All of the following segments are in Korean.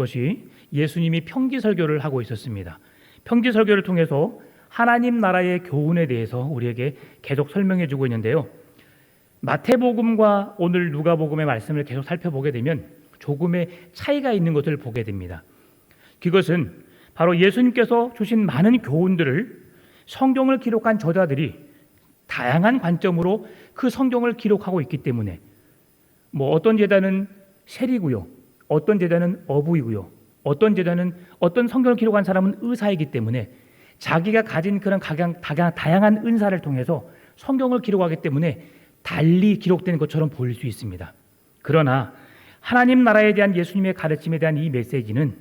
것이 예수님이 평지설교를 하고 있었습니다. 평지설교를 통해서 하나님 나라의 교훈에 대해서 우리에게 계속 설명해 주고 있는데요. 마태복음과 오늘 누가복음의 말씀을 계속 살펴보게 되면 조금의 차이가 있는 것을 보게 됩니다. 그것은 바로 예수님께서 주신 많은 교훈들을 성경을 기록한 저자들이 다양한 관점으로 그 성경을 기록하고 있기 때문에 어떤 제자는 세리고요, 어떤 제자는 어부이고요, 어떤 제자는 어떤 성경을 기록한 사람은 의사이기 때문에 자기가 가진 그런 다양한 은사를 통해서 성경을 기록하기 때문에 달리 기록된 것처럼 보일 수 있습니다. 그러나 하나님 나라에 대한 예수님의 가르침에 대한 이 메시지는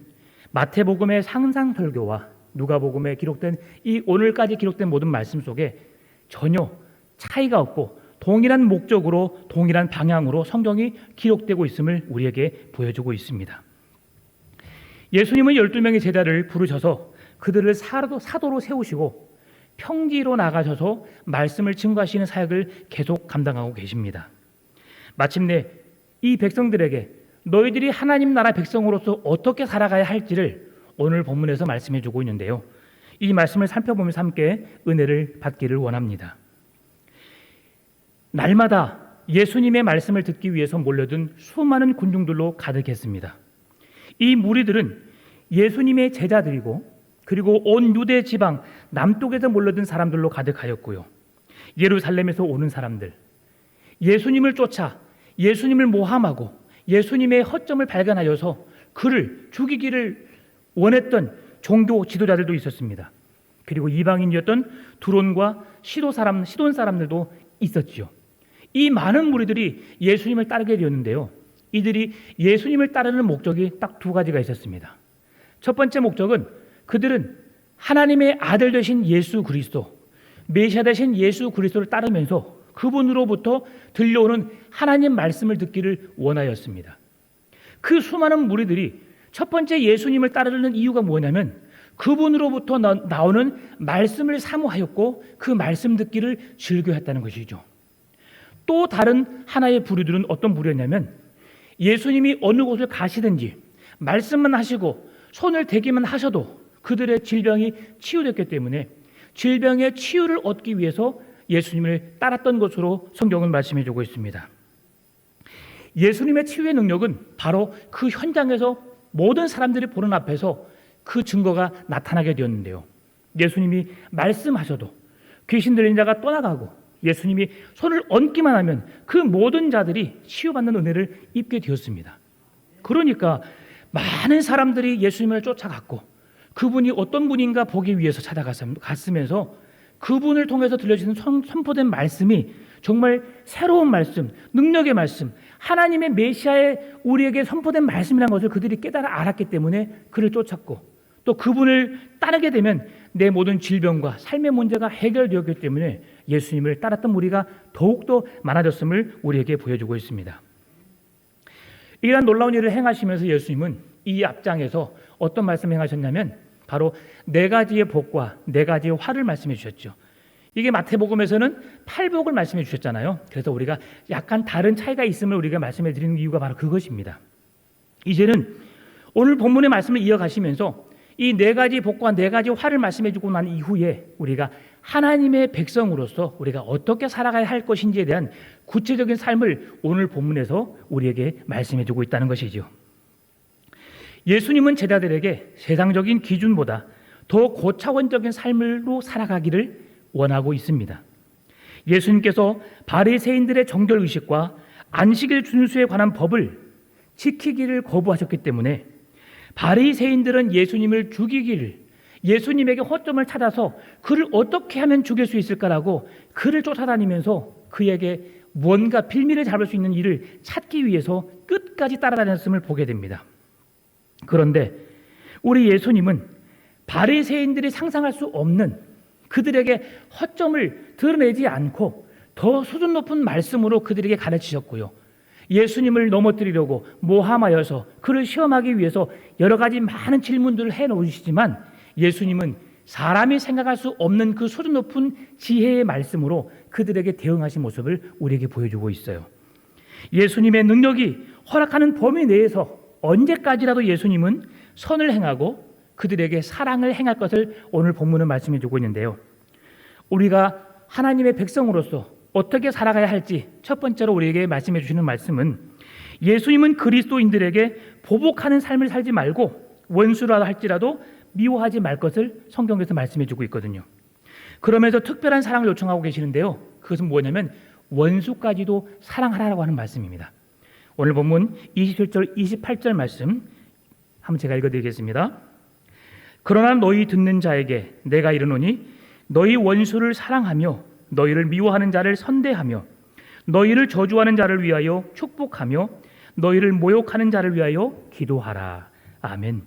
마태복음의 상상설교와 누가복음에 기록된 이 오늘까지 기록된 모든 말씀 속에 전혀 차이가 없고 동일한 목적으로 동일한 방향으로 성경이 기록되고 있음을 우리에게 보여주고 있습니다. 예수님은 12명의 제자를 부르셔서 그들을 사도로 세우시고 평지로 나가셔서 말씀을 증거하시는 사역을 계속 감당하고 계십니다. 마침내 이 백성들에게 너희들이 하나님 나라 백성으로서 어떻게 살아가야 할지를 오늘 본문에서 말씀해 주고 있는데요. 이 말씀을 살펴보면서 함께 은혜를 받기를 원합니다. 날마다 예수님의 말씀을 듣기 위해서 몰려든 수많은 군중들로 가득했습니다. 이 무리들은 예수님의 제자들이고 그리고 온 유대 지방 남쪽에서 몰려든 사람들로 가득하였고요. 예루살렘에서 오는 사람들, 예수님을 쫓아 예수님을 모함하고 예수님의 허점을 발견하여서 그를 죽이기를 원했던 종교 지도자들도 있었습니다. 그리고 이방인이었던 두론과 시돈 사람들도 있었지요. 이 많은 무리들이 예수님을 따르게 되었는데요. 이들이 예수님을 따르는 목적이 딱 두 가지가 있었습니다. 첫 번째 목적은 그들은 하나님의 아들 되신 예수 그리스도, 메시아 되신 예수 그리스도를 따르면서 그분으로부터 들려오는 하나님 말씀을 듣기를 원하였습니다. 그 수많은 무리들이 첫 번째 예수님을 따르는 이유가 뭐냐면 그분으로부터 나오는 말씀을 사모하였고 그 말씀 듣기를 즐겨했다는 것이죠. 또 다른 하나의 부류들은 어떤 부류였냐면 예수님이 어느 곳을 가시든지 말씀만 하시고 손을 대기만 하셔도 그들의 질병이 치유됐기 때문에 질병의 치유를 얻기 위해서 예수님을 따랐던 것으로 성경은 말씀해 주고 있습니다. 예수님의 치유의 능력은 바로 그 현장에서 모든 사람들이 보는 앞에서 그 증거가 나타나게 되었는데요. 예수님이 말씀하셔도 귀신 들린 자가 떠나가고 예수님이 손을 얹기만 하면 그 모든 자들이 치유받는 은혜를 입게 되었습니다. 그러니까 많은 사람들이 예수님을 쫓아갔고 그분이 어떤 분인가 보기 위해서 찾아갔으면서 그분을 통해서 들려주는 선포된 말씀이 정말 새로운 말씀, 능력의 말씀, 하나님의 메시아의 우리에게 선포된 말씀이라는 것을 그들이 깨달아 알았기 때문에 그를 쫓았고 또 그분을 따르게 되면 내 모든 질병과 삶의 문제가 해결되었기 때문에 예수님을 따랐던 무리가 더욱더 많아졌음을 우리에게 보여주고 있습니다. 이러한 놀라운 일을 행하시면서 예수님은 이 앞장에서 어떤 말씀을 행하셨냐면 바로 네 가지의 복과 네 가지의 화를 말씀해 주셨죠. 이게 마태복음에서는 팔복을 말씀해 주셨잖아요. 그래서 우리가 약간 다른 차이가 있음을 우리가 말씀해 드리는 이유가 바로 그것입니다. 이제는 오늘 본문의 말씀을 이어가시면서 이 네 가지 복과 네 가지 화를 말씀해 주고 난 이후에 우리가 하나님의 백성으로서 우리가 어떻게 살아가야 할 것인지에 대한 구체적인 삶을 오늘 본문에서 우리에게 말씀해 주고 있다는 것이죠. 예수님은 제자들에게 세상적인 기준보다 더 고차원적인 삶으로 살아가기를 원하고 있습니다. 예수님께서 바리새인들의 정결의식과 안식일 준수에 관한 법을 지키기를 거부하셨기 때문에 바리새인들은 예수님을 죽이기를 예수님에게 허점을 찾아서 그를 어떻게 하면 죽일 수 있을까라고 그를 쫓아다니면서 그에게 뭔가 빌미를 잡을 수 있는 일을 찾기 위해서 끝까지 따라다녔음을 보게 됩니다. 그런데 우리 예수님은 바리새인들이 상상할 수 없는 그들에게 허점을 드러내지 않고 더 수준 높은 말씀으로 그들에게 가르치셨고요. 예수님을 넘어뜨리려고 모함하여서 그를 시험하기 위해서 여러 가지 많은 질문들을 해놓으시지만 예수님은 사람이 생각할 수 없는 그 수준 높은 지혜의 말씀으로 그들에게 대응하신 모습을 우리에게 보여주고 있어요. 예수님의 능력이 허락하는 범위 내에서 언제까지라도 예수님은 선을 행하고 그들에게 사랑을 행할 것을 오늘 본문은 말씀해 주고 있는데요. 우리가 하나님의 백성으로서 어떻게 살아가야 할지 첫 번째로 우리에게 말씀해 주시는 말씀은 예수님은 그리스도인들에게 보복하는 삶을 살지 말고 원수라 할지라도 미워하지 말 것을 성경에서 말씀해 주고 있거든요. 그러면서 특별한 사랑을 요청하고 계시는데요. 그것은 뭐냐면 원수까지도 사랑하라고 하는 말씀입니다. 오늘 본문 27절 28절 말씀 한번 제가 읽어드리겠습니다. 그러나 너희 듣는 자에게 내가 이르노니 너희 원수를 사랑하며 너희를 미워하는 자를 선대하며 너희를 저주하는 자를 위하여 축복하며 너희를 모욕하는 자를 위하여 기도하라. 아멘.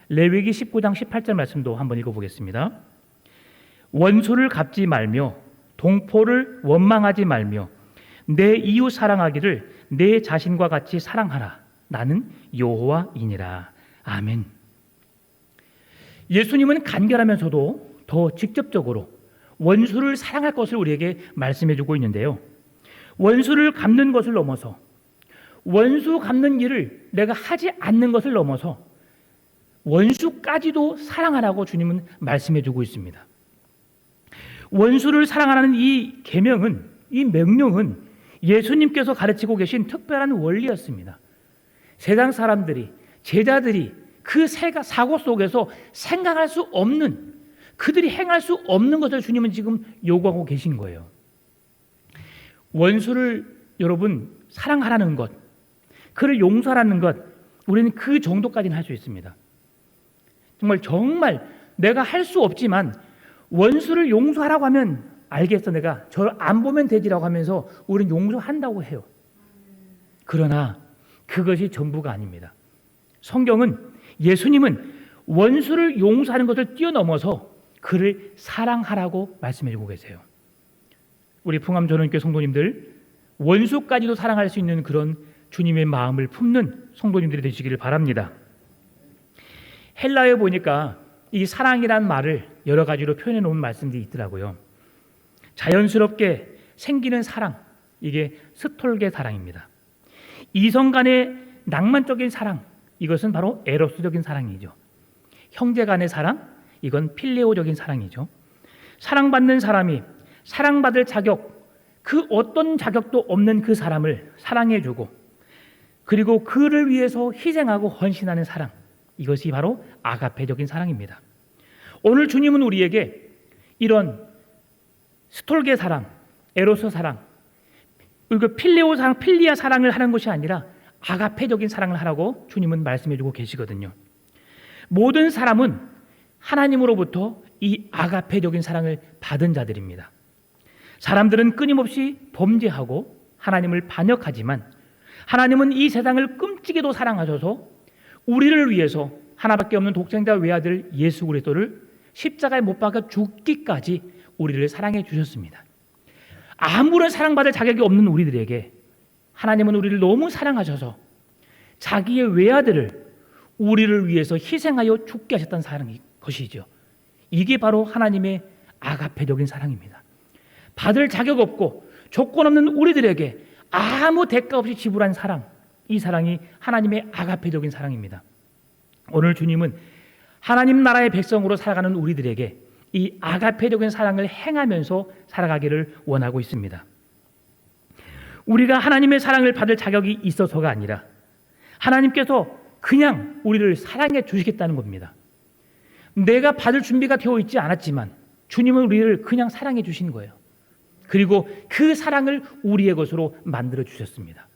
레위기 19장 18절 말씀도 한번 읽어보겠습니다. 원수를 갚지 말며 동포를 원망하지 말며 내 이웃 사랑하기를 내 자신과 같이 사랑하라. 나는 여호와이니라. 아멘. 예수님은 간결하면서도 더 직접적으로 원수를 사랑할 것을 우리에게 말씀해 주고 있는데요. 원수를 갚는 것을 넘어서 원수 갚는 일을 내가 하지 않는 것을 넘어서 원수까지도 사랑하라고 주님은 말씀해 주고 있습니다. 원수를 사랑하라는 이 계명은, 이 명령은 예수님께서 가르치고 계신 특별한 원리였습니다. 세상 사람들이, 제자들이 그 사고 속에서 생각할 수 없는, 그들이 행할 수 없는 것을 주님은 지금 요구하고 계신 거예요. 원수를 여러분 사랑하라는 것, 그를 용서하라는 것, 우리는 그 정도까지는 할 수 있습니다. 정말 내가 할 수 없지만 원수를 용서하라고 하면 알겠어, 내가 저를 안 보면 되지라고 하면서 우리는 용서한다고 해요. 그러나 그것이 전부가 아닙니다. 성경은, 예수님은 원수를 용서하는 것을 뛰어넘어서 그를 사랑하라고 말씀해주고 계세요. 우리 풍암전원교회 성도님들, 원수까지도 사랑할 수 있는 그런 주님의 마음을 품는 성도님들이 되시기를 바랍니다. 헬라어에 보니까 이 사랑이란 말을 여러 가지로 표현해 놓은 말씀들이 있더라고요. 자연스럽게 생기는 사랑, 이게 스톨게 사랑입니다. 이성 간의 낭만적인 사랑, 이것은 바로 에로스적인 사랑이죠. 형제 간의 사랑, 이건 필레오적인 사랑이죠. 사랑받는 사람이 사랑받을 자격, 그 어떤 자격도 없는 그 사람을 사랑해주고 그리고 그를 위해서 희생하고 헌신하는 사랑, 이것이 바로 아가페적인 사랑입니다. 오늘 주님은 우리에게 이런 스톨게 사랑, 에로스 사랑, 그리고 필레오 사랑, 필리아 사랑을 하는 것이 아니라 아가페적인 사랑을 하라고 주님은 말씀해주고 계시거든요. 모든 사람은 하나님으로부터 이 아가페적인 사랑을 받은 자들입니다. 사람들은 끊임없이 범죄하고 하나님을 반역하지만 하나님은 이 세상을 끔찍이도 사랑하셔서 우리를 위해서 하나밖에 없는 독생자 외아들 예수 그리스도를 십자가에 못 박아 죽기까지 우리를 사랑해 주셨습니다. 아무런 사랑받을 자격이 없는 우리들에게 하나님은 우리를 너무 사랑하셔서 자기의 외아들을 우리를 위해서 희생하여 죽게 하셨다는 사랑이 것이죠. 이게 바로 하나님의 아가페적인 사랑입니다. 받을 자격 없고 조건 없는 우리들에게 아무 대가 없이 지불한 사랑, 이 사랑이 하나님의 아가페적인 사랑입니다. 오늘 주님은 하나님 나라의 백성으로 살아가는 우리들에게 이 아가페적인 사랑을 행하면서 살아가기를 원하고 있습니다. 우리가 하나님의 사랑을 받을 자격이 있어서가 아니라 하나님께서 그냥 우리를 사랑해 주시겠다는 겁니다. 내가 받을 준비가 되어 있지 않았지만 주님은 우리를 그냥 사랑해 주신 거예요. 그리고 그 사랑을 우리의 것으로 만들어 주셨습니다.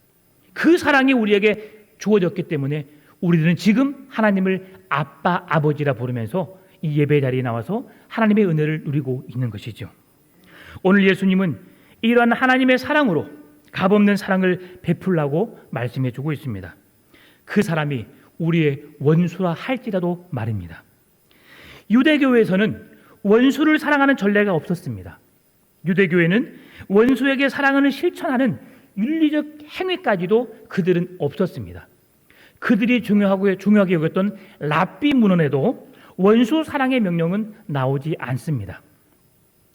그 사랑이 우리에게 주어졌기 때문에 우리들은 지금 하나님을 아빠, 아버지라 부르면서 이 예배 자리에 나와서 하나님의 은혜를 누리고 있는 것이죠. 오늘 예수님은 이러한 하나님의 사랑으로 값없는 사랑을 베풀라고 말씀해 주고 있습니다. 그 사람이 우리의 원수라 할지라도 말입니다. 유대교회에서는 원수를 사랑하는 전례가 없었습니다. 유대교회는 원수에게 사랑을 실천하는 윤리적 행위까지도 그들은 없었습니다. 그들이 중요하게 여겼던 랍비 문헌에도 원수 사랑의 명령은 나오지 않습니다.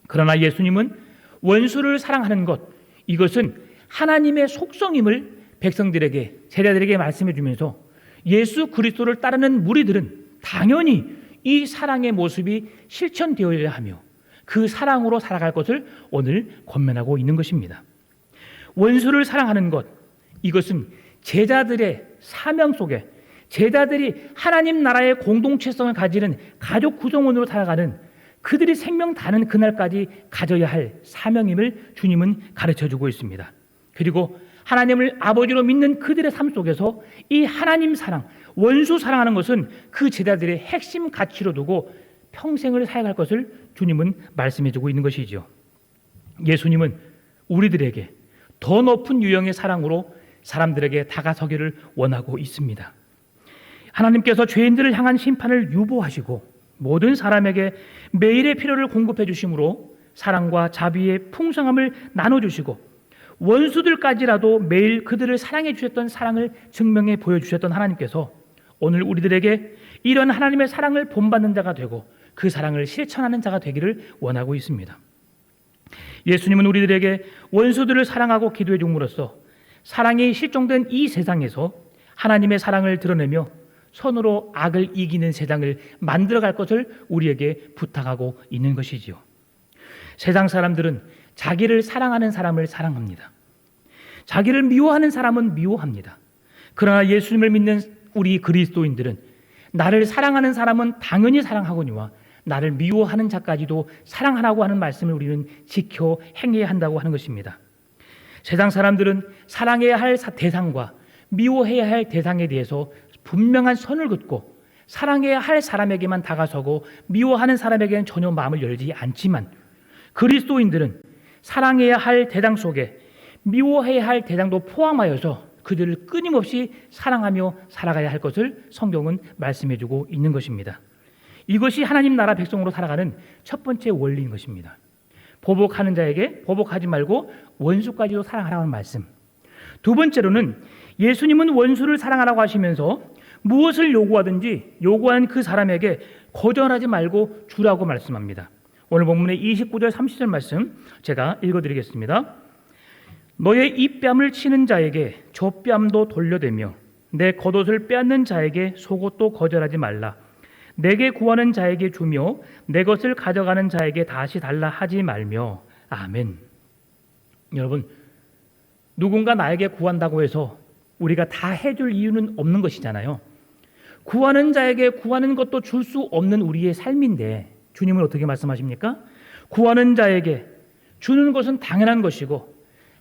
그러나 예수님은 원수를 사랑하는 것, 이것은 하나님의 속성임을 백성들에게, 제자들에게 말씀해 주면서 예수 그리스도를 따르는 무리들은 당연히 이 사랑의 모습이 실천되어야 하며 그 사랑으로 살아갈 것을 오늘 권면하고 있는 것입니다. 원수를 사랑하는 것, 이것은 제자들의 사명 속에 제자들이 하나님 나라의 공동체성을 가지는 가족 구성원으로 살아가는 그들이 생명 다는 그날까지 가져야 할 사명임을 주님은 가르쳐주고 있습니다. 그리고 하나님을 아버지로 믿는 그들의 삶 속에서 이 하나님 사랑, 원수 사랑하는 것은 그 제자들의 핵심 가치로 두고 평생을 살아갈 것을 주님은 말씀해주고 있는 것이죠. 예수님은 우리들에게 더 높은 유형의 사랑으로 사람들에게 다가서기를 원하고 있습니다. 하나님께서 죄인들을 향한 심판을 유보하시고 모든 사람에게 매일의 필요를 공급해 주심으로 사랑과 자비의 풍성함을 나눠주시고 원수들까지라도 매일 그들을 사랑해 주셨던 사랑을 증명해 보여주셨던 하나님께서 오늘 우리들에게 이런 하나님의 사랑을 본받는 자가 되고 그 사랑을 실천하는 자가 되기를 원하고 있습니다. 예수님은 우리들에게 원수들을 사랑하고 기도해 줌으로써 사랑이 실종된 이 세상에서 하나님의 사랑을 드러내며 선으로 악을 이기는 세상을 만들어갈 것을 우리에게 부탁하고 있는 것이지요. 세상 사람들은 자기를 사랑하는 사람을 사랑합니다. 자기를 미워하는 사람은 미워합니다. 그러나 예수님을 믿는 우리 그리스도인들은 나를 사랑하는 사람은 당연히 사랑하거니와 나를 미워하는 자까지도 사랑하라고 하는 말씀을 우리는 지켜 행해야 한다고 하는 것입니다. 세상 사람들은 사랑해야 할 대상과 미워해야 할 대상에 대해서 분명한 선을 긋고 사랑해야 할 사람에게만 다가서고 미워하는 사람에게는 전혀 마음을 열지 않지만 그리스도인들은 사랑해야 할 대상 속에 미워해야 할 대상도 포함하여서 그들을 끊임없이 사랑하며 살아가야 할 것을 성경은 말씀해주고 있는 것입니다. 이것이 하나님 나라 백성으로 살아가는 첫 번째 원리인 것입니다. 보복하는 자에게 보복하지 말고 원수까지도 사랑하라는 말씀. 두 번째로는 예수님은 원수를 사랑하라고 하시면서 무엇을 요구하든지 요구한 그 사람에게 거절하지 말고 주라고 말씀합니다. 오늘 본문의 29절 30절 말씀 제가 읽어드리겠습니다. 너의 입뺨을 치는 자에게 저 뺨도 돌려대며 내 겉옷을 빼앗는 자에게 속옷도 거절하지 말라. 내게 구하는 자에게 주며 내 것을 가져가는 자에게 다시 달라 하지 말며. 아멘. 여러분, 누군가 나에게 구한다고 해서 우리가 다 해줄 이유는 없는 것이잖아요. 구하는 자에게 구하는 것도 줄 수 없는 우리의 삶인데 주님은 어떻게 말씀하십니까? 구하는 자에게 주는 것은 당연한 것이고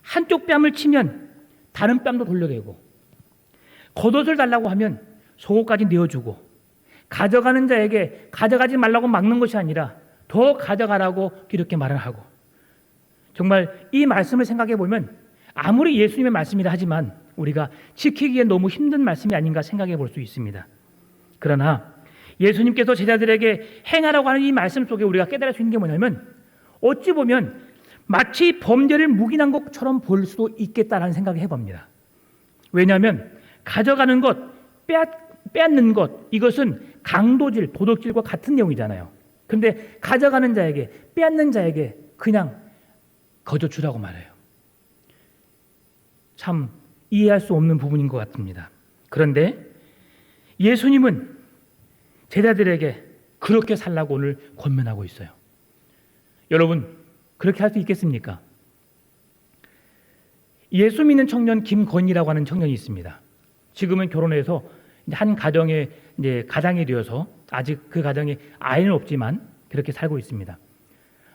한쪽 뺨을 치면 다른 뺨도 돌려대고 겉옷을 달라고 하면 속옷까지 내어주고 가져가는 자에게 가져가지 말라고 막는 것이 아니라 더 가져가라고 이렇게 말을 하고 정말 이 말씀을 생각해 보면 아무리 예수님의 말씀이라 하지만 우리가 지키기에 너무 힘든 말씀이 아닌가 생각해 볼 수 있습니다. 그러나 예수님께서 제자들에게 행하라고 하는 이 말씀 속에 우리가 깨달을 수 있는 게 뭐냐면 어찌 보면 마치 범죄를 묵인한 것처럼 볼 수도 있겠다라는 생각을 해봅니다. 왜냐하면 가져가는 것, 빼앗는 것 이것은 강도질, 도덕질과 같은 내용이잖아요. 그런데 가져가는 자에게, 빼앗는 자에게 그냥 거저 주라고 말해요. 참 이해할 수 없는 부분인 것 같습니다. 그런데 예수님은 제자들에게 그렇게 살라고 오늘 권면하고 있어요. 여러분, 그렇게 할 수 있겠습니까? 예수 믿는 청년 김건희라고 하는 청년이 있습니다. 지금은 결혼해서 한 가정에 이제 가장이 되어서 아직 그 가정에 아이는 없지만 그렇게 살고 있습니다.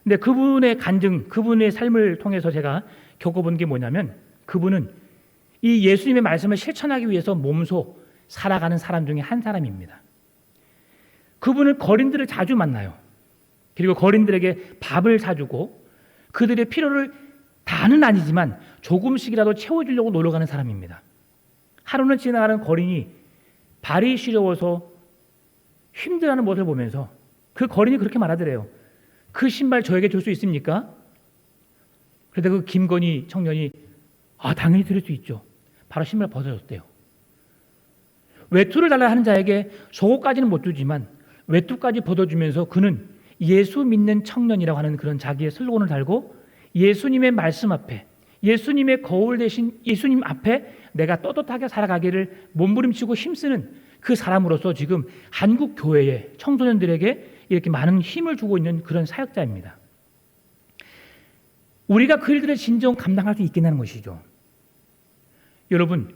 근데 그분의 간증, 그분의 삶을 통해서 제가 겪어본 게 뭐냐면 그분은 이 예수님의 말씀을 실천하기 위해서 몸소 살아가는 사람 중에 한 사람입니다. 그분은 거린들을 자주 만나요. 그리고 거린들에게 밥을 사주고 그들의 필요를 다는 아니지만 조금씩이라도 채워주려고 노력하는 사람입니다. 하루는 지나가는 거린이 발이 시려워서 힘들어하는 모습을 보면서 그 거린이 그렇게 말하더래요. 그 신발 저에게 줄 수 있습니까? 그런데 그 김건희 청년이 당연히 드릴 수 있죠. 바로 신발 벗어줬대요. 외투를 달라 하는 자에게 속옷까지는 못 주지만 외투까지 벗어주면서 그는 예수 믿는 청년이라고 하는 그런 자기의 슬로건을 달고 예수님의 말씀 앞에 예수님의 거울 대신 예수님 앞에 내가 떳떳하게 살아가기를 몸부림치고 힘쓰는 그 사람으로서 지금 한국 교회의 청소년들에게 이렇게 많은 힘을 주고 있는 그런 사역자입니다. 우리가 그 일들을 진정 감당할 수 있겠냐는 것이죠. 여러분,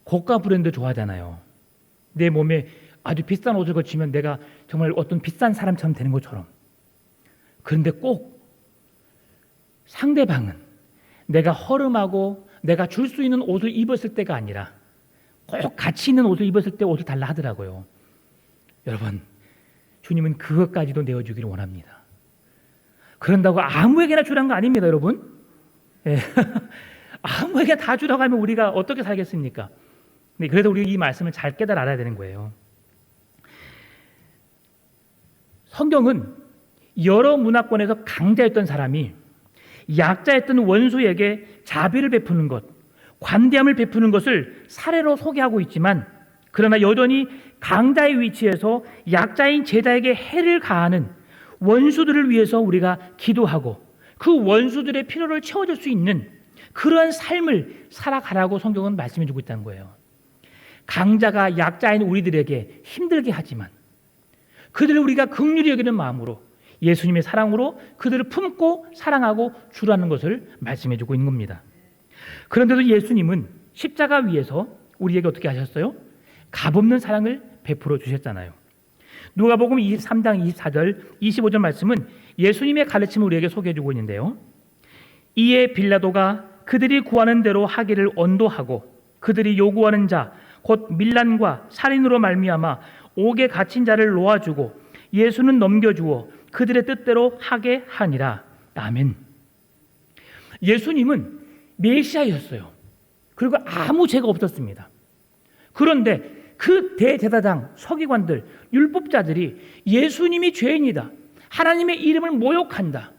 고가 브랜드 좋아하잖아요. 내 몸에 아주 비싼 옷을 거치면 내가 정말 어떤 비싼 사람처럼 되는 것처럼. 그런데 꼭 상대방은 내가 허름하고 내가 줄 수 있는 옷을 입었을 때가 아니라 꼭 가치 있는 옷을 입었을 때 옷을 달라 하더라고요. 여러분, 주님은 그것까지도 내어주기를 원합니다. 그런다고 아무에게나 주라는 거 아닙니다, 여러분. 예. 아무에게나 다 주라고 하면 우리가 어떻게 살겠습니까? 네, 그래서 우리 이 말씀을 잘 깨달아 알아야 되는 거예요. 성경은 여러 문화권에서 강자였던 사람이 약자였던 원수에게 자비를 베푸는 것, 관대함을 베푸는 것을 사례로 소개하고 있지만, 그러나 여전히 강자의 위치에서 약자인 제자에게 해를 가하는 원수들을 위해서 우리가 기도하고 그 원수들의 필요를 채워줄 수 있는 그런 삶을 살아가라고 성경은 말씀해 주고 있다는 거예요. 강자가 약자인 우리들에게 힘들게 하지만 그들을 우리가 긍휼히 여기는 마음으로 예수님의 사랑으로 그들을 품고 사랑하고 주라는 것을 말씀해 주고 있는 겁니다. 그런데도 예수님은 십자가 위에서 우리에게 어떻게 하셨어요? 값없는 사랑을 베풀어 주셨잖아요. 누가복음 23장 24절 25절 말씀은 예수님의 가르침을 우리에게 소개해 주고 있는데요. 이에 빌라도가 그들이 구하는 대로 하기를 언도하고 그들이 요구하는 자 곧 밀란과 살인으로 말미암아 옥에 갇힌 자를 놓아주고 예수는 넘겨주어 그들의 뜻대로 하게 하니라. 아멘. 예수님은 메시아였어요. 그리고 아무 죄가 없었습니다. 그런데 그 대제사장, 서기관들, 율법자들이 예수님이 죄인이다, 하나님의 이름을 모욕한다,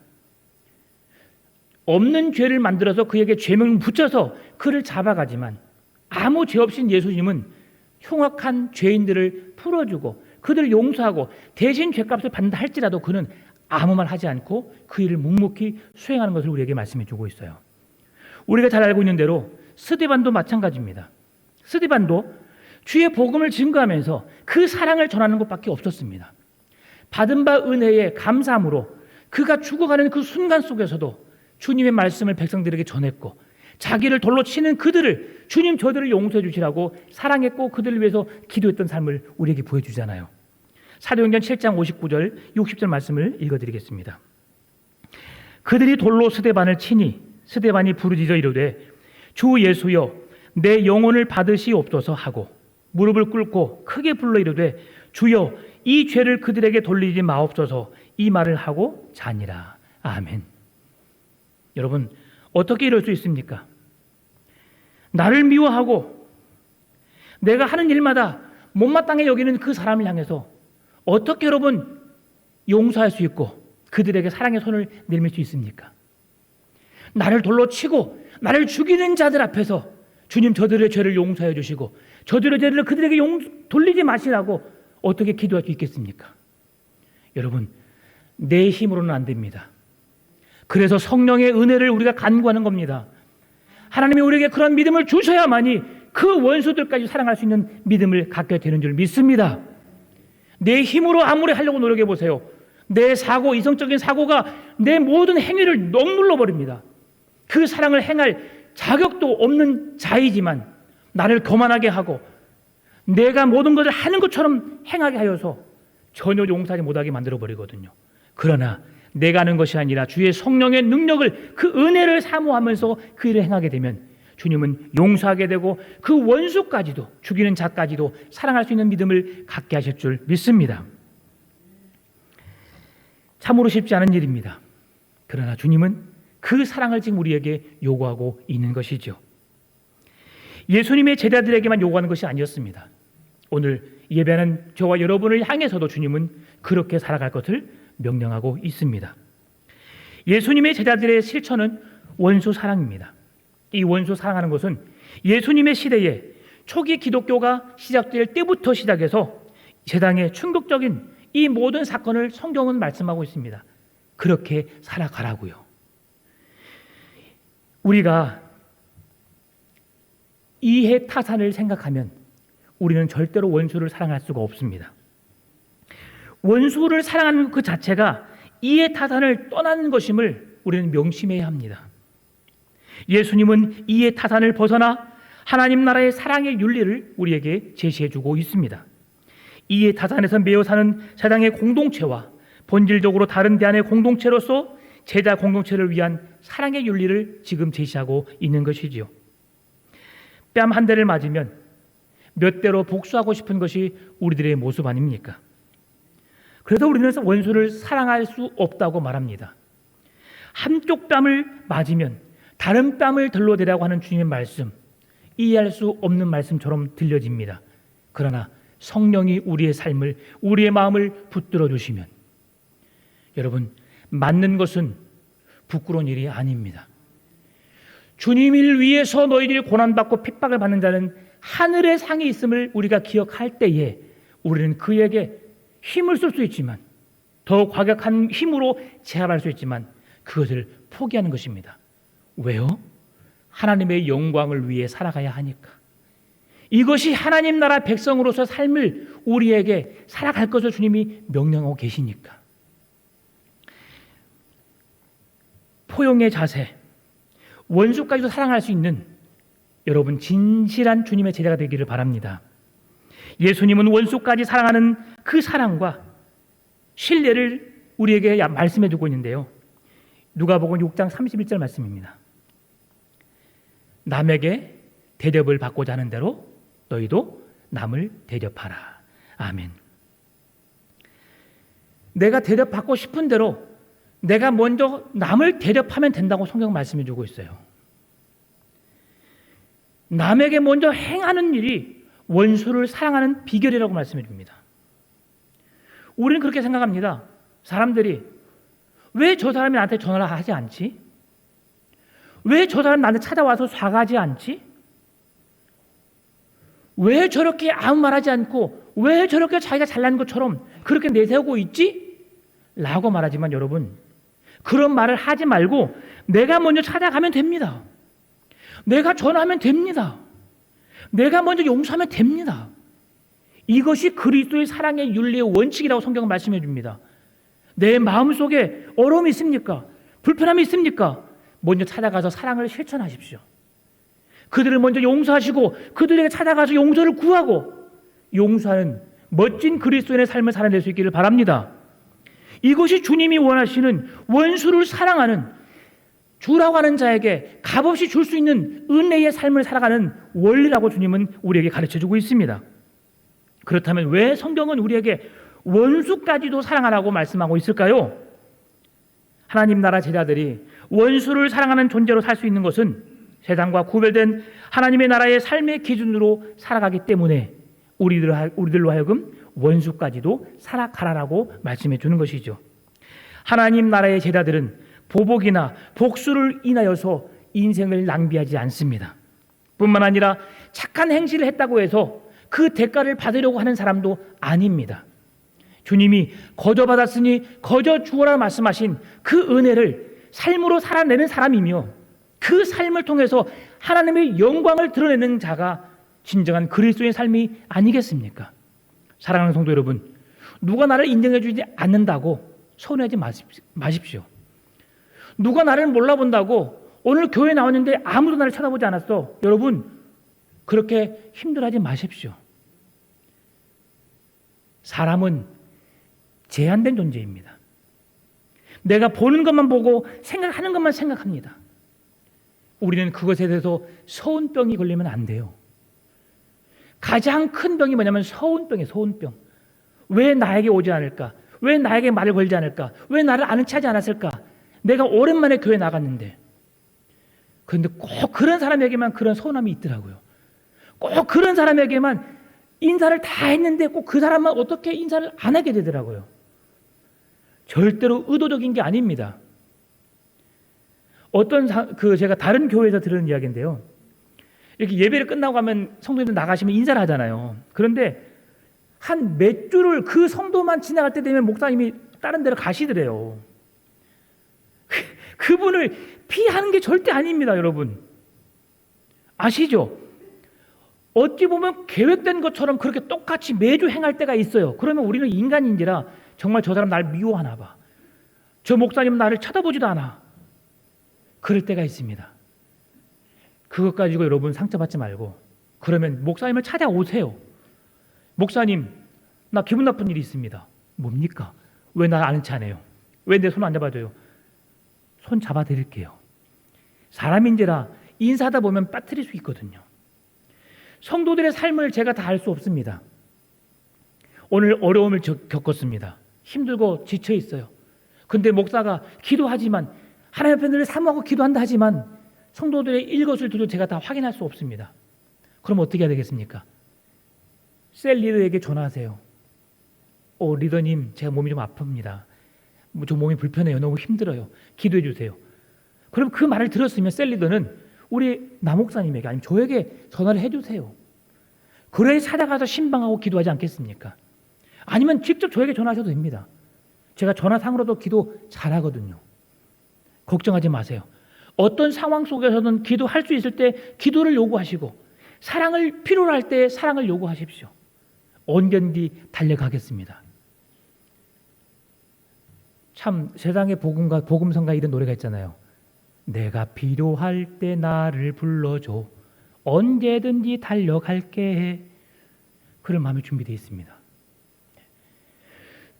없는 죄를 만들어서 그에게 죄명을 붙여서 그를 잡아가지만 아무 죄 없인 예수님은 흉악한 죄인들을 풀어주고 그들을 용서하고 대신 죄값을 받는다 할지라도 그는 아무 말 하지 않고 그 일을 묵묵히 수행하는 것을 우리에게 말씀해 주고 있어요. 우리가 잘 알고 있는 대로 스데반도 마찬가지입니다. 스데반도 주의 복음을 증거하면서 그 사랑을 전하는 것밖에 없었습니다. 받은 바 은혜에 감사함으로 그가 죽어가는 그 순간 속에서도 주님의 말씀을 백성들에게 전했고 자기를 돌로 치는 그들을 주님 저들을 용서해 주시라고 사랑했고 그들을 위해서 기도했던 삶을 우리에게 보여주잖아요. 사도행전 7장 59절 60절 말씀을 읽어드리겠습니다. 그들이 돌로 스데반을 치니 스데반이 부르짖어 이르되 주 예수여 내 영혼을 받으시옵소서 하고 무릎을 꿇고 크게 불러 이르되 주여 이 죄를 그들에게 돌리지 마옵소서 이 말을 하고 자니라. 아멘. 여러분, 어떻게 이럴 수 있습니까? 나를 미워하고 내가 하는 일마다 못마땅해 여기는 그 사람을 향해서 어떻게 여러분 용서할 수 있고 그들에게 사랑의 손을 내밀 수 있습니까? 나를 돌로 치고 나를 죽이는 자들 앞에서 주님 저들의 죄를 용서해 주시고 저들의 죄를 그들에게 돌리지 마시라고 어떻게 기도할 수 있겠습니까? 여러분, 내 힘으로는 안 됩니다. 그래서 성령의 은혜를 우리가 간구하는 겁니다. 하나님이 우리에게 그런 믿음을 주셔야만이 그 원수들까지 사랑할 수 있는 믿음을 갖게 되는 줄 믿습니다. 내 힘으로 아무리 하려고 노력해 보세요. 내 사고, 이성적인 사고가 내 모든 행위를 억눌러 버립니다. 그 사랑을 행할 자격도 없는 자이지만 나를 거만하게 하고 내가 모든 것을 하는 것처럼 행하게 하여서 전혀 용서하지 못하게 만들어 버리거든요. 그러나 내가 하는 것이 아니라 주의 성령의 능력을, 그 은혜를 사모하면서 그 일을 행하게 되면 주님은 용서하게 되고 그 원수까지도, 죽이는 자까지도 사랑할 수 있는 믿음을 갖게 하실 줄 믿습니다. 참으로 쉽지 않은 일입니다. 그러나 주님은 그 사랑을 지금 우리에게 요구하고 있는 것이죠. 예수님의 제자들에게만 요구하는 것이 아니었습니다. 오늘 예배하는 저와 여러분을 향해서도 주님은 그렇게 살아갈 것을 명령하고 있습니다. 예수님의 제자들의 실천은 원수 사랑입니다. 이 원수 사랑하는 것은 예수님의 시대에 초기 기독교가 시작될 때부터 시작해서 세상의 충격적인 이 모든 사건을 성경은 말씀하고 있습니다. 그렇게 살아가라고요. 우리가 이해 타산을 생각하면 우리는 절대로 원수를 사랑할 수가 없습니다. 원수를 사랑하는 그 자체가 이해 타산을 떠나는 것임을 우리는 명심해야 합니다. 예수님은 이해 타산을 벗어나 하나님 나라의 사랑의 윤리를 우리에게 제시해주고 있습니다. 이해 타산에서 매여 사는 세상의 공동체와 본질적으로 다른 대안의 공동체로서 제자 공동체를 위한 사랑의 윤리를 지금 제시하고 있는 것이지요. 뺨 한 대를 맞으면 몇 대로 복수하고 싶은 것이 우리들의 모습 아닙니까? 그래서 우리는 원수를 사랑할 수 없다고 말합니다. 한쪽 뺨을 맞으면 다른 뺨을 들러대라고 하는 주님의 말씀, 이해할 수 없는 말씀처럼 들려집니다. 그러나 성령이 우리의 삶을, 우리의 마음을 붙들어 주시면 여러분, 맞는 것은 부끄러운 일이 아닙니다. 주님을 위해서 너희들이 고난받고 핍박을 받는 자는 하늘의 상이 있음을 우리가 기억할 때에 우리는 그에게 힘을 쓸 수 있지만, 더 과격한 힘으로 제압할 수 있지만 그것을 포기하는 것입니다. 왜요? 하나님의 영광을 위해 살아가야 하니까. 이것이 하나님 나라 백성으로서 삶을 우리에게 살아갈 것을 주님이 명령하고 계시니까. 포용의 자세, 원수까지도 사랑할 수 있는 여러분 진실한 주님의 제자가 되기를 바랍니다. 예수님은 원수까지 사랑하는 그 사랑과 신뢰를 우리에게 말씀해 주고 있는데요. 누가복음 6장 31절 말씀입니다. 남에게 대접을 받고자 하는 대로 너희도 남을 대접하라. 아멘. 내가 대접받고 싶은 대로 내가 먼저 남을 대접하면 된다고 성경 말씀해 주고 있어요. 남에게 먼저 행하는 일이 원수를 사랑하는 비결이라고 말씀해 줍니다. 우리는 그렇게 생각합니다. 사람들이 왜 저 사람이 나한테 전화를 하지 않지? 왜 저 사람이 나한테 찾아와서 사과하지 않지? 왜 저렇게 아무 말하지 않고 왜 저렇게 자기가 잘난 것처럼 그렇게 내세우고 있지? 라고 말하지만 여러분, 그런 말을 하지 말고 내가 먼저 찾아가면 됩니다. 내가 전화하면 됩니다. 내가 먼저 용서하면 됩니다. 이것이 그리스도의 사랑의 윤리의 원칙이라고 성경은 말씀해 줍니다. 내 마음속에 어려움이 있습니까? 불편함이 있습니까? 먼저 찾아가서 사랑을 실천하십시오. 그들을 먼저 용서하시고 그들에게 찾아가서 용서를 구하고 용서하는 멋진 그리스도인의 삶을 살아낼 수 있기를 바랍니다. 이것이 주님이 원하시는 원수를 사랑하는, 주라고 하는 자에게 값없이 줄 수 있는 은혜의 삶을 살아가는 원리라고 주님은 우리에게 가르쳐주고 있습니다. 그렇다면 왜 성경은 우리에게 원수까지도 사랑하라고 말씀하고 있을까요? 하나님 나라 제자들이 원수를 사랑하는 존재로 살 수 있는 것은 세상과 구별된 하나님의 나라의 삶의 기준으로 살아가기 때문에 우리들로 하여금 원수까지도 살아가라라고 말씀해 주는 것이죠. 하나님 나라의 제자들은 보복이나 복수를 인하여서 인생을 낭비하지 않습니다. 뿐만 아니라 착한 행실을 했다고 해서 그 대가를 받으려고 하는 사람도 아닙니다. 주님이 거저 받았으니 거저 주어라 말씀하신 그 은혜를 삶으로 살아내는 사람이며 그 삶을 통해서 하나님의 영광을 드러내는 자가 진정한 그리스도의 삶이 아니겠습니까? 사랑하는 성도 여러분, 누가 나를 인정해 주지 않는다고 서운해하지 마십시오. 누가 나를 몰라본다고 오늘 교회 나왔는데 아무도 나를 쳐다보지 않았어. 여러분, 그렇게 힘들어하지 마십시오. 사람은 제한된 존재입니다. 내가 보는 것만 보고 생각하는 것만 생각합니다. 우리는 그것에 대해서 서운병이 걸리면 안 돼요. 가장 큰 병이 뭐냐면 서운병이에요. 서운병. 왜 나에게 오지 않을까? 왜 나에게 말을 걸지 않을까? 왜 나를 아는 체하지 않았을까? 내가 오랜만에 교회 나갔는데. 그런데 꼭 그런 사람에게만 그런 서운함이 있더라고요. 꼭 그런 사람에게만 인사를 다 했는데 꼭 그 사람만 어떻게 인사를 안 하게 되더라고요. 절대로 의도적인 게 아닙니다. 제가 다른 교회에서 들은 이야기인데요. 이렇게 예배를 끝나고 하면 성도님들 나가시면 인사를 하잖아요. 그런데 한 몇 주를 그 성도만 지나갈 때 되면 목사님이 다른 데로 가시더래요. 그분을 피하는 게 절대 아닙니다, 여러분. 아시죠? 어찌 보면 계획된 것처럼 그렇게 똑같이 매주 행할 때가 있어요. 그러면 우리는 인간인지라 정말 저 사람 날 미워하나 봐. 저 목사님 나를 쳐다보지도 않아. 그럴 때가 있습니다. 그것 가지고 여러분 상처받지 말고, 그러면 목사님을 찾아오세요. 목사님, 나 기분 나쁜 일이 있습니다. 뭡니까? 왜 날 아는 체 안 해요? 왜 내 손 안 잡아줘요? 손 잡아드릴게요. 사람인지라 인사하다 보면 빠뜨릴 수 있거든요. 성도들의 삶을 제가 다 알 수 없습니다. 오늘 어려움을 겪었습니다. 힘들고 지쳐 있어요. 근데 목사가 기도하지만, 하나님 앞에 늘 사모하고 기도한다 하지만 성도들의 일것을두도 제가 다 확인할 수 없습니다. 그럼 어떻게 해야 되겠습니까? 셀 리더에게 전화하세요. 리더님, 제가 몸이 좀 아픕니다. 좀 몸이 불편해요. 너무 힘들어요. 기도해 주세요. 그럼 그 말을 들었으면 셀 리더는 우리 남목사님에게, 아니면 저에게 전화를 해주세요. 그래 찾아가서 신방하고 기도하지 않겠습니까? 아니면 직접 저에게 전화하셔도 됩니다. 제가 전화상으로도 기도 잘하거든요. 걱정하지 마세요. 어떤 상황 속에서는 기도할 수 있을 때 기도를 요구하시고, 사랑을 필요로 할 때 사랑을 요구하십시오. 언제든지 달려가겠습니다. 참 세상의 복음성가 이런 노래가 있잖아요. 내가 필요할 때 나를 불러줘, 언제든지 달려갈게. 그런 마음이 준비되어 있습니다.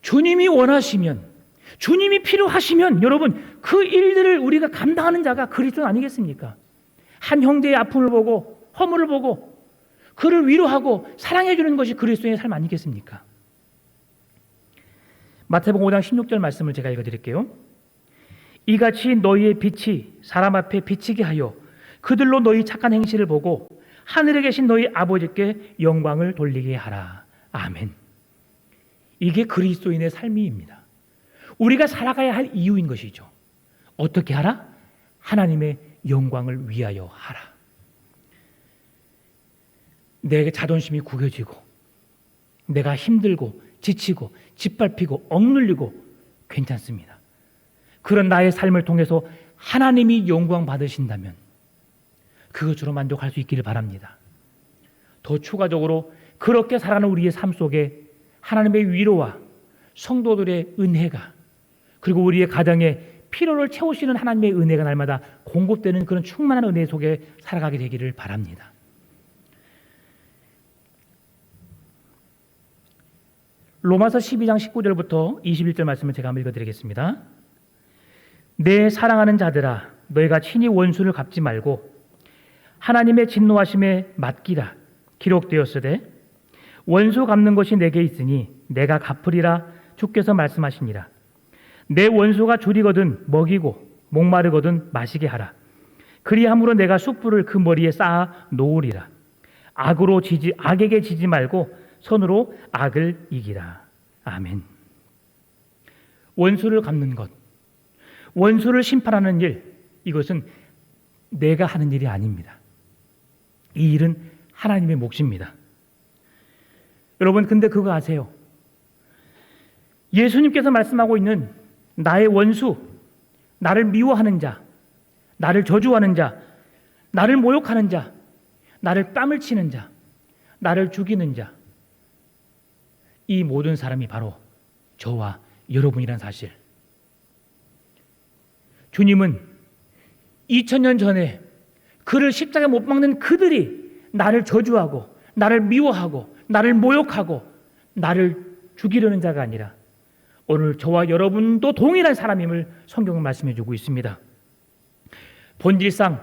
주님이 원하시면, 주님이 필요하시면 여러분, 그 일들을 우리가 감당하는 자가 그리스도 아니겠습니까? 한 형제의 아픔을 보고, 허물을 보고 그를 위로하고 사랑해 주는 것이 그리스도의 삶 아니겠습니까? 마태복음 5장 16절 말씀을 제가 읽어드릴게요. 이같이 너희의 빛이 사람 앞에 비치게 하여 그들로 너희 착한 행실을 보고 하늘에 계신 너희 아버지께 영광을 돌리게 하라. 아멘. 이게 그리스도인의 삶입니다. 우리가 살아가야 할 이유인 것이죠. 어떻게 하라? 하나님의 영광을 위하여 하라. 내 자존심이 구겨지고, 내가 힘들고 지치고 짓밟히고 억눌리고 괜찮습니다. 그런 나의 삶을 통해서 하나님이 영광 받으신다면 그것으로 만족할 수 있기를 바랍니다. 더 추가적으로 그렇게 살아가는 우리의 삶 속에 하나님의 위로와 성도들의 은혜가, 그리고 우리의 가정에 필요를 채우시는 하나님의 은혜가 날마다 공급되는 그런 충만한 은혜 속에 살아가게 되기를 바랍니다. 로마서 12장 19절부터 21절 말씀을 제가 한번 읽어드리겠습니다. 내 사랑하는 자들아, 너희가 친히 원수를 갚지 말고 하나님의 진노하심에 맡기라. 기록되었으되 원수 갚는 것이 내게 있으니 내가 갚으리라 주께서 말씀하시니라. 내 원수가 줄이거든 먹이고 목마르거든 마시게 하라. 그리함으로 내가 숯불을 그 머리에 쌓아 놓으리라. 악에게 지지 말고 선으로 악을 이기라. 아멘. 원수를 갚는 것, 원수를 심판하는 일, 이것은 내가 하는 일이 아닙니다. 이 일은 하나님의 몫입니다. 여러분, 근데 그거 아세요? 예수님께서 말씀하고 있는 나의 원수, 나를 미워하는 자, 나를 저주하는 자, 나를 모욕하는 자, 나를 뺨을 치는 자, 나를 죽이는 자, 이 모든 사람이 바로 저와 여러분이란 사실. 주님은 2000년 전에 그를 십자가에 못 박는 그들이 나를 저주하고 나를 미워하고 나를 모욕하고 나를 죽이려는 자가 아니라 오늘 저와 여러분도 동일한 사람임을 성경은 말씀해 주고 있습니다. 본질상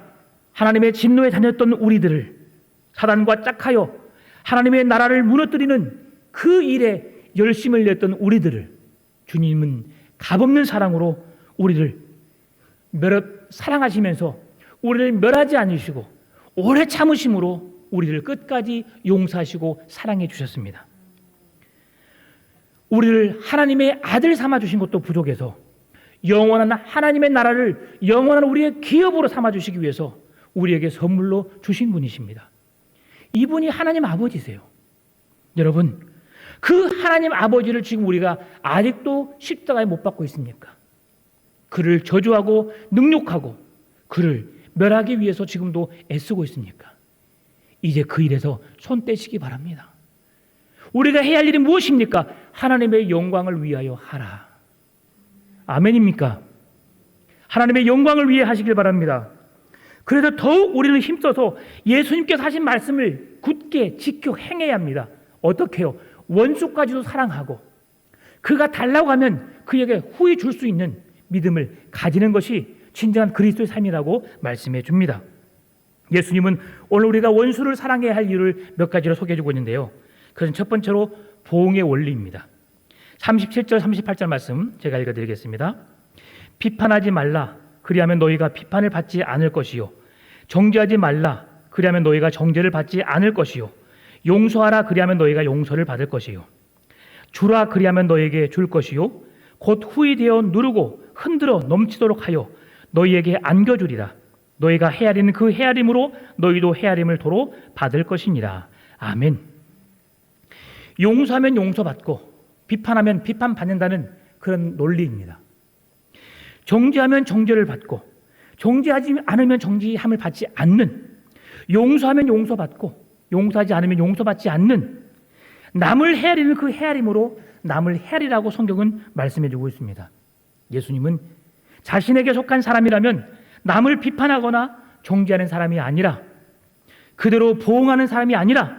하나님의 진노에 다녔던 우리들을 사단과 짝하여 하나님의 나라를 무너뜨리는 그 일에 열심을 냈던 우리들을 주님은 값없는 사랑으로 우리를 사랑하시면서 우리를 멸하지 않으시고 오래 참으심으로 우리를 끝까지 용서하시고 사랑해 주셨습니다. 우리를 하나님의 아들 삼아 주신 것도 부족해서 영원한 하나님의 나라를 영원한 우리의 기업으로 삼아 주시기 위해서 우리에게 선물로 주신 분이십니다. 이분이 하나님 아버지세요. 여러분, 그 하나님 아버지를 지금 우리가 아직도 십자가에 못 박고 있습니까? 그를 저주하고 능욕하고 그를 멸하기 위해서 지금도 애쓰고 있습니까? 이제 그 일에서 손 떼시기 바랍니다. 우리가 해야 할 일이 무엇입니까? 하나님의 영광을 위하여 하라. 아멘입니까? 하나님의 영광을 위해 하시길 바랍니다. 그래서 더욱 우리는 힘써서 예수님께서 하신 말씀을 굳게 지켜 행해야 합니다. 어떻게 해요? 원수까지도 사랑하고 그가 달라고 하면 그에게 후히 줄 수 있는 믿음을 가지는 것이 진정한 그리스도의 삶이라고 말씀해 줍니다. 예수님은 오늘 우리가 원수를 사랑해야 할 이유를 몇 가지로 소개해 주고 있는데요. 그것은 첫 번째로 보응의 원리입니다. 37절 38절 말씀 제가 읽어드리겠습니다. 비판하지 말라 그리하면 너희가 비판을 받지 않을 것이요 정죄하지 말라 그리하면 너희가 정죄를 받지 않을 것이요 용서하라 그리하면 너희가 용서를 받을 것이요 주라 그리하면 너희에게 줄 것이요 곧 후히 되어 누르고 흔들어 넘치도록 하여 너희에게 안겨주리라. 너희가 헤아리는 그 헤아림으로 너희도 헤아림을 도로 받을 것이니라. 아멘. 용서하면 용서받고 비판하면 비판받는다는 그런 논리입니다. 정죄하면 정죄를 받고 정죄하지 않으면 정죄함을 받지 않는, 용서하면 용서받고 용서하지 않으면 용서받지 않는, 남을 헤아리는 그 헤아림으로 남을 헤아리라고 성경은 말씀해주고 있습니다. 예수님은 자신에게 속한 사람이라면 남을 비판하거나 정죄하는 사람이 아니라 그대로 보응하는 사람이 아니라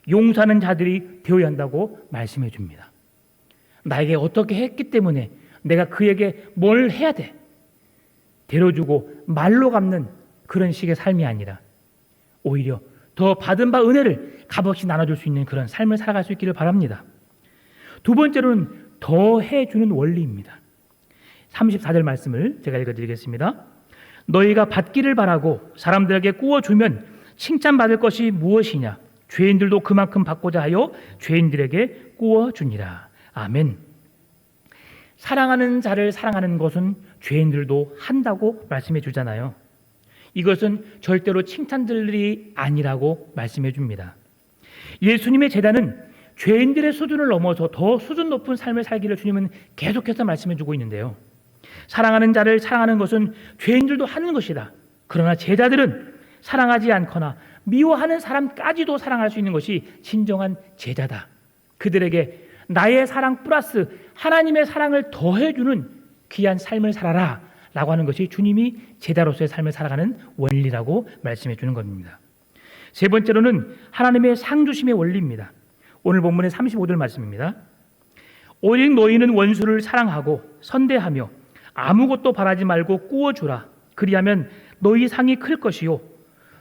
용서하는 자들이 되어야 한다고 말씀해 줍니다. 나에게 어떻게 했기 때문에 내가 그에게 뭘 해야 돼? 데려주고 말로 갚는 그런 식의 삶이 아니라 오히려 더 받은 바 은혜를 값없이 나눠줄 수 있는 그런 삶을 살아갈 수 있기를 바랍니다. 두 번째로는 더 해주는 원리입니다. 34절 말씀을 제가 읽어드리겠습니다. 너희가 받기를 바라고 사람들에게 꾸어주면 칭찬받을 것이 무엇이냐? 죄인들도 그만큼 받고자 하여 죄인들에게 꾸어주니라. 아멘. 사랑하는 자를 사랑하는 것은 죄인들도 한다고 말씀해 주잖아요. 이것은 절대로 칭찬들이 아니라고 말씀해 줍니다. 예수님의 제단은 죄인들의 수준을 넘어서 더 수준 높은 삶을 살기를 주님은 계속해서 말씀해 주고 있는데요. 사랑하는 자를 사랑하는 것은 죄인들도 하는 것이다. 그러나 제자들은 사랑하지 않거나 미워하는 사람까지도 사랑할 수 있는 것이 진정한 제자다. 그들에게 나의 사랑 플러스 하나님의 사랑을 더해주는 귀한 삶을 살아라 라고 하는 것이 주님이 제자로서의 삶을 살아가는 원리라고 말씀해 주는 겁니다. 세 번째로는 하나님의 상주심의 원리입니다. 오늘 본문의 35절 말씀입니다. 오직 너희는 원수를 사랑하고 선대하며 아무것도 바라지 말고 꾸어주라. 그리하면 너희 상이 클 것이요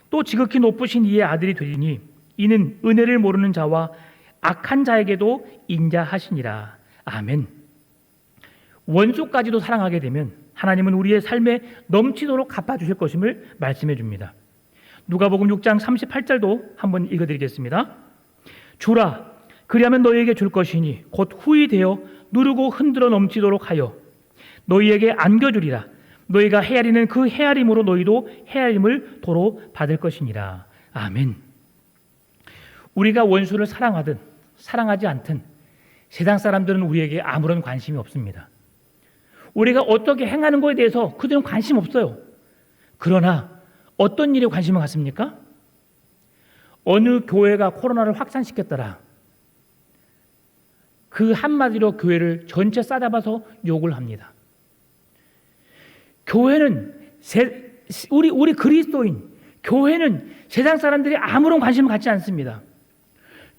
또 지극히 높으신 이의 아들이 되리니 이는 은혜를 모르는 자와 악한 자에게도 인자하시니라. 아멘. 원수까지도 사랑하게 되면 하나님은 우리의 삶에 넘치도록 갚아주실 것임을 말씀해 줍니다. 누가복음 6장 38절도 한번 읽어드리겠습니다. 주라 그리하면 너희에게 줄 것이니 곧 후히 되어 누르고 흔들어 넘치도록 하여 너희에게 안겨주리라. 너희가 헤아리는 그 헤아림으로 너희도 헤아림을 도로 받을 것이니라. 아멘. 우리가 원수를 사랑하든 사랑하지 않든 세상 사람들은 우리에게 아무런 관심이 없습니다. 우리가 어떻게 행하는 것에 대해서 그들은 관심 없어요. 그러나 어떤 일에 관심을 갖습니까? 어느 교회가 코로나를 확산시켰더라. 그 한마디로 교회를 전체 싸잡아서 욕을 합니다. 교회는 우리 그리스도인 교회는 세상 사람들이 아무런 관심을 갖지 않습니다.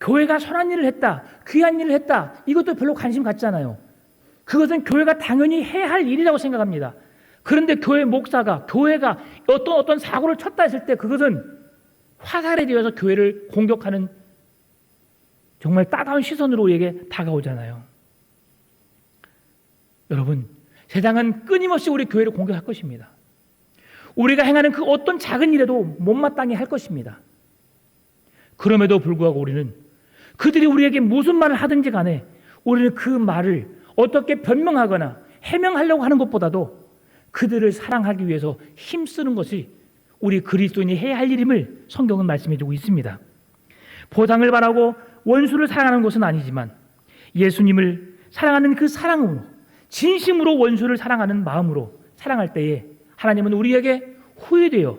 교회가 선한 일을 했다, 귀한 일을 했다, 이것도 별로 관심 갖잖아요. 그것은 교회가 당연히 해야 할 일이라고 생각합니다. 그런데 교회 목사가 교회가 어떤 사고를 쳤다 했을 때 그것은 화살에 되어서 교회를 공격하는 정말 따가운 시선으로 우리에게 다가오잖아요. 여러분, 세상은 끊임없이 우리 교회를 공격할 것입니다. 우리가 행하는 그 어떤 작은 일에도 못마땅해 할 것입니다. 그럼에도 불구하고 우리는 그들이 우리에게 무슨 말을 하든지 간에 우리는 그 말을 어떻게 변명하거나 해명하려고 하는 것보다도 그들을 사랑하기 위해서 힘쓰는 것이 우리 그리스도인이 해야 할 일임을 성경은 말씀해주고 있습니다. 보상을 바라고 원수를 사랑하는 것은 아니지만 예수님을 사랑하는 그 사랑으로 진심으로 원수를 사랑하는 마음으로 사랑할 때에 하나님은 우리에게 후회되어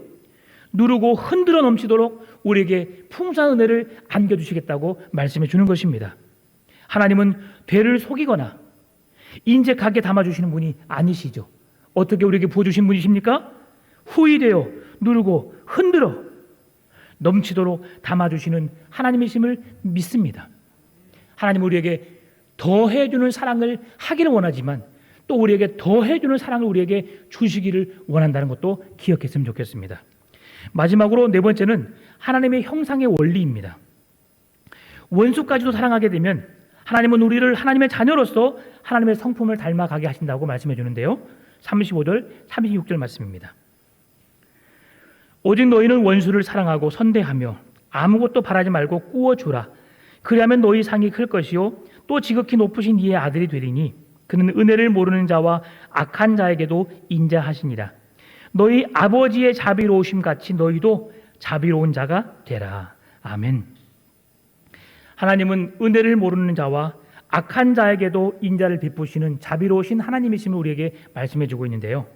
누르고 흔들어 넘치도록 우리에게 풍성한 은혜를 안겨주시겠다고 말씀해 주는 것입니다. 하나님은 되를 속이거나 인색하게 담아주시는 분이 아니시죠. 어떻게 우리에게 부어주신 분이십니까? 후회되어 누르고 흔들어 넘치도록 담아주시는 하나님이심을 믿습니다. 하나님은 우리에게 더해주는 사랑을 하기를 원하지만 또 우리에게 더해주는 사랑을 우리에게 주시기를 원한다는 것도 기억했으면 좋겠습니다. 마지막으로 네 번째는 하나님의 형상의 원리입니다. 원수까지도 사랑하게 되면 하나님은 우리를 하나님의 자녀로서 하나님의 성품을 닮아가게 하신다고 말씀해 주는데요. 35절, 36절 말씀입니다. 오직 너희는 원수를 사랑하고 선대하며 아무것도 바라지 말고 꾸어주라. 그리하면 너희 상이 클 것이요 또 지극히 높으신 이의 아들이 되리니 그는 은혜를 모르는 자와 악한 자에게도 인자하시니라. 너희 아버지의 자비로우심 같이 너희도 자비로운 자가 되라. 아멘. 하나님은 은혜를 모르는 자와 악한 자에게도 인자를 베푸시는 자비로우신 하나님이심을 우리에게 말씀해 주고 있는데요.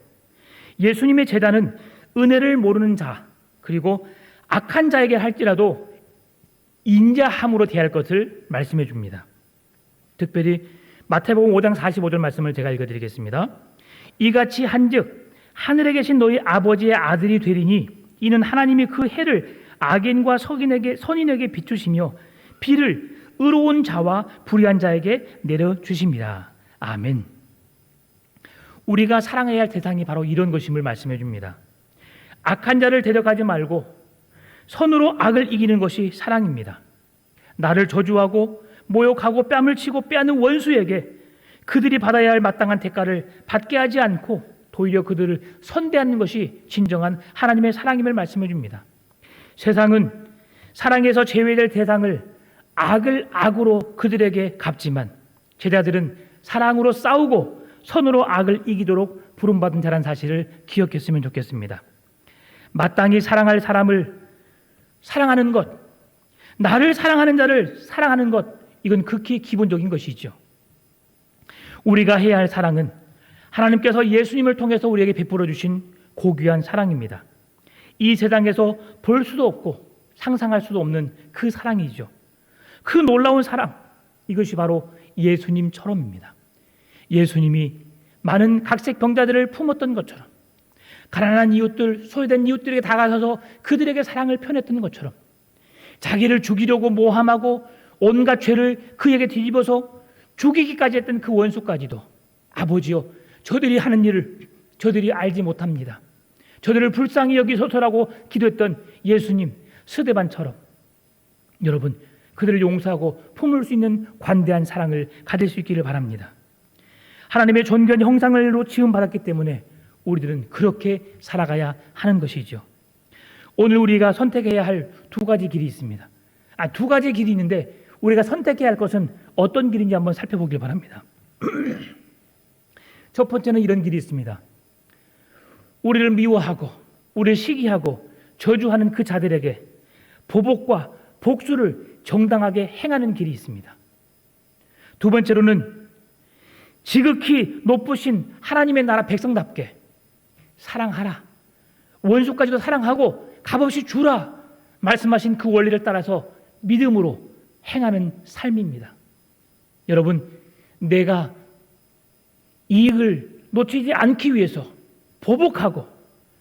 예수님의 제자는 은혜를 모르는 자 그리고 악한 자에게 할지라도 인자함으로 대할 것을 말씀해 줍니다. 특별히 마태복음 5장 45절 말씀을 제가 읽어드리겠습니다. 이같이 한즉 하늘에 계신 너희 아버지의 아들이 되리니 이는 하나님이 그 해를 악인과 선인에게 비추시며 비를 의로운 자와 불의한 자에게 내려주십니다. 아멘. 우리가 사랑해야 할 대상이 바로 이런 것임을 말씀해 줍니다. 악한 자를 대적하지 말고 선으로 악을 이기는 것이 사랑입니다. 나를 저주하고 모욕하고 뺨을 치고 빼앗는 원수에게 그들이 받아야 할 마땅한 대가를 받게 하지 않고 도리어 그들을 선대하는 것이 진정한 하나님의 사랑임을 말씀해 줍니다. 세상은 사랑에서 제외될 대상을 악을 악으로 그들에게 갚지만 제자들은 사랑으로 싸우고 선으로 악을 이기도록 부름받은 자란 사실을 기억했으면 좋겠습니다. 마땅히 사랑할 사람을 사랑하는 것, 나를 사랑하는 자를 사랑하는 것, 이건 극히 기본적인 것이죠. 우리가 해야 할 사랑은 하나님께서 예수님을 통해서 우리에게 베풀어 주신 고귀한 사랑입니다. 이 세상에서 볼 수도 없고 상상할 수도 없는 그 사랑이죠. 그 놀라운 사랑, 이것이 바로 예수님처럼입니다. 예수님이 많은 각색 병자들을 품었던 것처럼 가난한 이웃들, 소외된 이웃들에게 다가서서 그들에게 사랑을 표했던 것처럼 자기를 죽이려고 모함하고 온갖 죄를 그에게 뒤집어서 죽이기까지 했던 그 원수까지도 아버지여 저들이 하는 일을 저들이 알지 못합니다. 저들을 불쌍히 여기소서라고 기도했던 예수님 스데반처럼 여러분 그들을 용서하고 품을 수 있는 관대한 사랑을 가질 수 있기를 바랍니다. 하나님의 존귀한 형상으로 지음받았기 때문에 우리들은 그렇게 살아가야 하는 것이죠. 오늘 우리가 선택해야 할 두 가지 길이 있습니다. 두 가지 길이 있는데 우리가 선택해야 할 것은 어떤 길인지 한번 살펴보길 바랍니다. 첫 번째는 이런 길이 있습니다. 우리를 미워하고 우리를 시기하고 저주하는 그 자들에게 보복과 복수를 정당하게 행하는 길이 있습니다. 두 번째로는 지극히 높으신 하나님의 나라 백성답게 사랑하라, 원수까지도 사랑하고 값없이 주라 말씀하신 그 원리를 따라서 믿음으로 행하는 삶입니다. 여러분, 내가 이익을 놓치지 않기 위해서 보복하고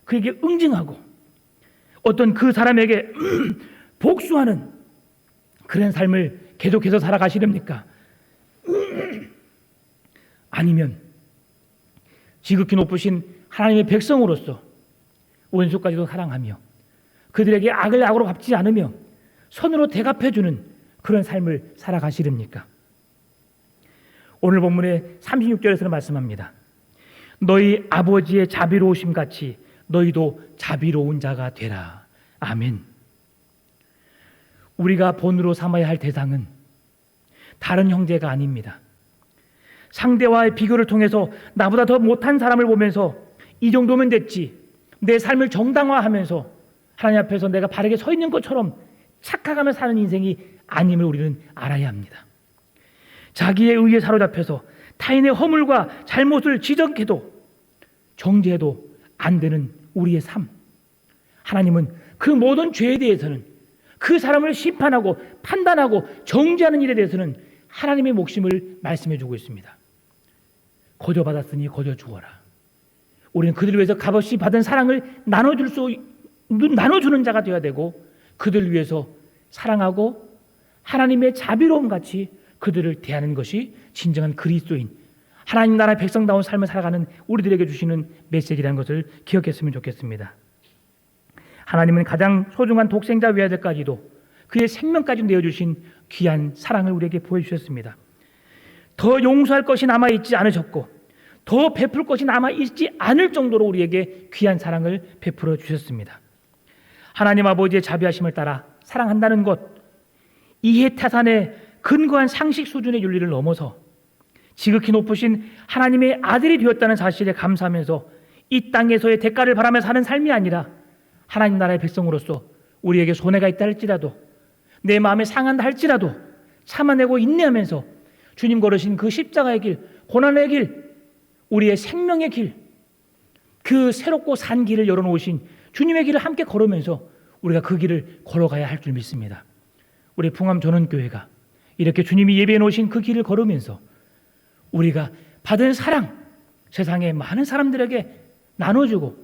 그에게 응징하고 어떤 그 사람에게 복수하는 그런 삶을 계속해서 살아가시렵니까? 아니면 지극히 높으신 하나님의 백성으로서 원수까지도 사랑하며 그들에게 악을 악으로 갚지 않으며 선으로 대갚해주는 그런 삶을 살아가시렵니까? 오늘 본문의 36절에서는 말씀합니다. 너희 아버지의 자비로우심 같이 너희도 자비로운 자가 되라. 아멘. 우리가 본으로 삼아야 할 대상은 다른 형제가 아닙니다. 상대와의 비교를 통해서 나보다 더 못한 사람을 보면서 이 정도면 됐지, 내 삶을 정당화하면서 하나님 앞에서 내가 바르게 서 있는 것처럼 착각하며 사는 인생이 아님을 우리는 알아야 합니다. 자기의 의에 사로잡혀서 타인의 허물과 잘못을 지적해도 정죄해도 안 되는 우리의 삶, 하나님은 그 모든 죄에 대해서는, 그 사람을 심판하고 판단하고 정죄하는 일에 대해서는 하나님의 몫임을 말씀해 주고 있습니다. 거저 받았으니 거저 주어라. 우리는 그들을 위해서 값없이 받은 사랑을 나눠주는 자가 되어야 되고, 그들을 위해서 사랑하고 하나님의 자비로움 같이 그들을 대하는 것이 진정한 그리스도인, 하나님 나라의 백성다운 삶을 살아가는 우리들에게 주시는 메시지라는 것을 기억했으면 좋겠습니다. 하나님은 가장 소중한 독생자 외아들까지도 그의 생명까지 내어주신 귀한 사랑을 우리에게 보여주셨습니다. 더 용서할 것이 남아있지 않으셨고 더 베풀 것이 남아있지 않을 정도로 우리에게 귀한 사랑을 베풀어 주셨습니다. 하나님 아버지의 자비하심을 따라 사랑한다는 것, 이해타산의 근거한 상식 수준의 윤리를 넘어서 지극히 높으신 하나님의 아들이 되었다는 사실에 감사하면서 이 땅에서의 대가를 바라면서 사는 삶이 아니라 하나님 나라의 백성으로서 우리에게 손해가 있다 할지라도, 내 마음에 상한다 할지라도 참아내고 인내하면서 주님 걸으신 그 십자가의 길, 고난의 길, 우리의 생명의 길, 그 새롭고 산 길을 열어놓으신 주님의 길을 함께 걸으면서 우리가 그 길을 걸어가야 할 줄 믿습니다. 우리 풍암전원교회가 이렇게 주님이 예배해 놓으신 그 길을 걸으면서 우리가 받은 사랑, 세상의 많은 사람들에게 나눠주고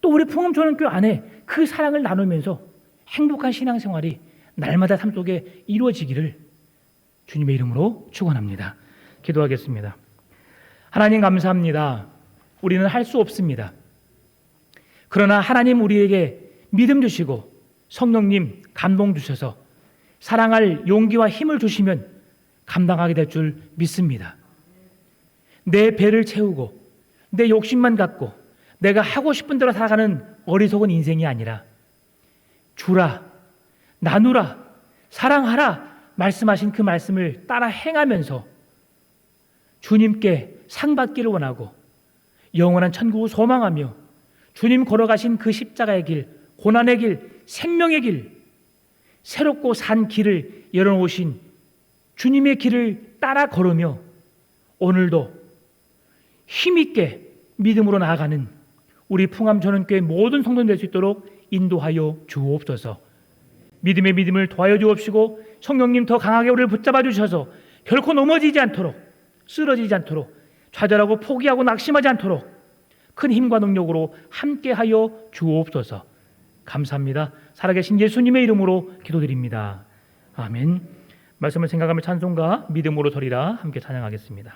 또 우리 풍암전원교회 안에 그 사랑을 나누면서 행복한 신앙생활이 날마다 삶 속에 이루어지기를 주님의 이름으로 축원합니다. 기도하겠습니다. 하나님 감사합니다. 우리는 할 수 없습니다. 그러나 하나님 우리에게 믿음 주시고 성령님 감동 주셔서 사랑할 용기와 힘을 주시면 감당하게 될 줄 믿습니다. 내 배를 채우고 내 욕심만 갖고 내가 하고 싶은 대로 살아가는 어리석은 인생이 아니라 주라, 나누라, 사랑하라 말씀하신 그 말씀을 따라 행하면서 주님께 상 받기를 원하고 영원한 천국을 소망하며 주님 걸어가신 그 십자가의 길, 고난의 길, 생명의 길, 새롭고 산 길을 열어놓으신 주님의 길을 따라 걸으며 오늘도 힘있게 믿음으로 나아가는 우리 풍암전원교회 모든 성도들 될 수 있도록 인도하여 주옵소서. 믿음의 믿음을 더하여 주옵시고 성령님 더 강하게 우리를 붙잡아 주셔서 결코 넘어지지 않도록, 쓰러지지 않도록, 좌절하고 포기하고 낙심하지 않도록 큰 힘과 능력으로 함께하여 주옵소서. 감사합니다. 살아계신 예수님의 이름으로 기도드립니다. 아멘. 말씀을 생각하며 찬송가 믿음으로 서리라 함께 찬양하겠습니다.